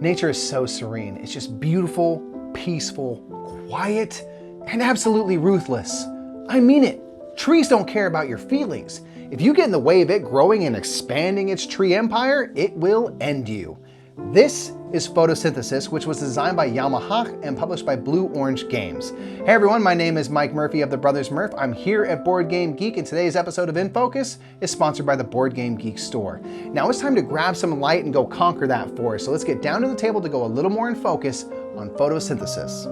Nature is so serene. It's just beautiful, peaceful, quiet, and absolutely ruthless. I mean it. Trees don't care about your feelings. If you get in the way of it growing and expanding its tree empire, it will end you. This is Photosynthesis, which was designed by Yamaha and published by Blue Orange Games. Hey everyone, my name is Mike Murphy of the Brothers Murph. I'm here at Board Game Geek, and today's episode of In Focus is sponsored by the BoardGameGeekStore. Now it's time to grab some light and go conquer that forest, so let's get down to the table to go a little more in focus on Photosynthesis.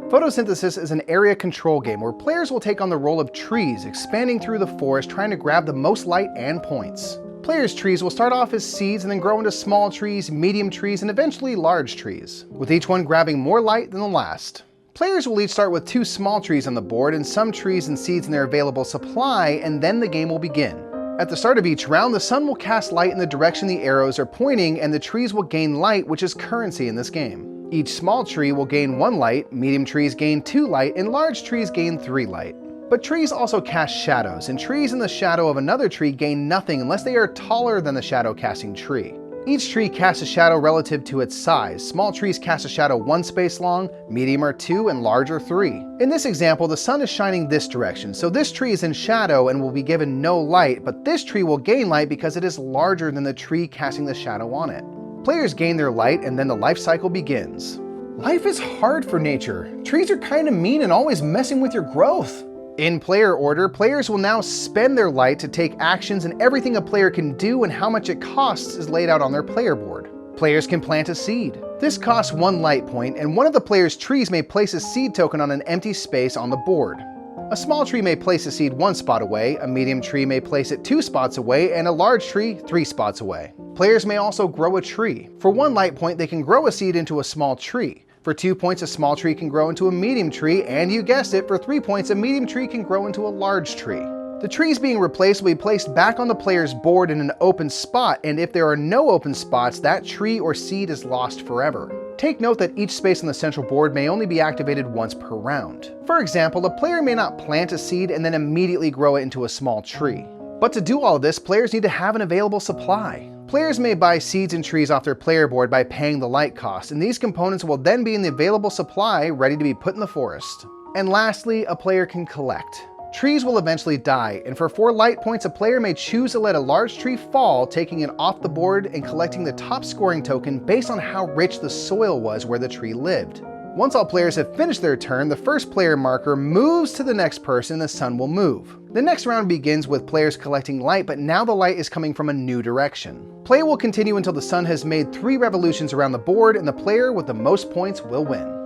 Photosynthesis is an area control game where players will take on the role of trees, expanding through the forest trying to grab the most light and points. Players' trees will start off as seeds and then grow into small trees, medium trees, and eventually large trees, with each one grabbing more light than the last. Players will each start with 2 small trees on the board and some trees and seeds in their available supply, and then the game will begin. At the start of each round, the sun will cast light in the direction the arrows are pointing, and the trees will gain light, which is currency in this game. Each small tree will gain 1 light, medium trees gain 2 light, and large trees gain 3 light. But trees also cast shadows, and trees in the shadow of another tree gain nothing unless they are taller than the shadow casting tree. Each tree casts a shadow relative to its size. Small trees cast a shadow 1 space long, medium are 2, and large are 3. In this example, the sun is shining this direction, so this tree is in shadow and will be given no light, but this tree will gain light because it is larger than the tree casting the shadow on it. Players gain their light, and then the life cycle begins. Life is hard for nature. Trees are kinda mean and always messing with your growth. In player order, players will now spend their light to take actions, and everything a player can do and how much it costs is laid out on their player board. Players can plant a seed. This costs 1 light point, and one of the player's trees may place a seed token on an empty space on the board. A small tree may place a seed 1 spot away, a medium tree may place it 2 spots away, and a large tree 3 spots away. Players may also grow a tree. For 1 light point, they can grow a seed into a small tree. For 2 points, a small tree can grow into a medium tree, and you guessed it, for 3 points, a medium tree can grow into a large tree. The trees being replaced will be placed back on the player's board in an open spot, and if there are no open spots, that tree or seed is lost forever. Take note that each space on the central board may only be activated once per round. For example, a player may not plant a seed and then immediately grow it into a small tree. But to do all of this, players need to have an available supply. Players may buy seeds and trees off their player board by paying the light cost, and these components will then be in the available supply ready to be put in the forest. And lastly, a player can collect. Trees will eventually die, and for 4 light points, a player may choose to let a large tree fall, taking it off the board and collecting the top scoring token based on how rich the soil was where the tree lived. Once all players have finished their turn, the first player marker moves to the next person and the sun will move. The next round begins with players collecting light, but now the light is coming from a new direction. Play will continue until the sun has made 3 revolutions around the board, and the player with the most points will win.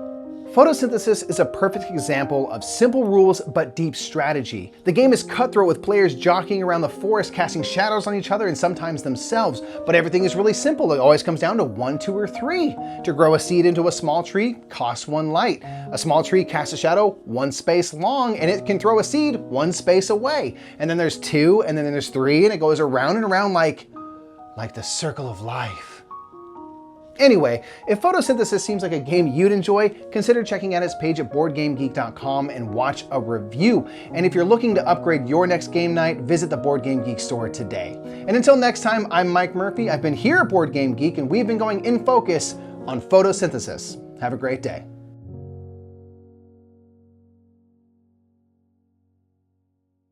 Photosynthesis is a perfect example of simple rules but deep strategy. The game is cutthroat with players jockeying around the forest, casting shadows on each other and sometimes themselves, but everything is really simple. It always comes down to 1, 2, or 3. To grow a seed into a small tree costs 1 light. A small tree casts a shadow 1 space long, and it can throw a seed 1 space away. And then there's 2, and then there's 3, and it goes around and around like the circle of life. Anyway, if Photosynthesis seems like a game you'd enjoy, consider checking out its page at BoardGameGeek.com and watch a review. And if you're looking to upgrade your next game night, visit the Board Game Geek store today. And until next time, I'm Mike Murphy. I've been here at Board Game Geek, and we've been going in focus on Photosynthesis. Have a great day.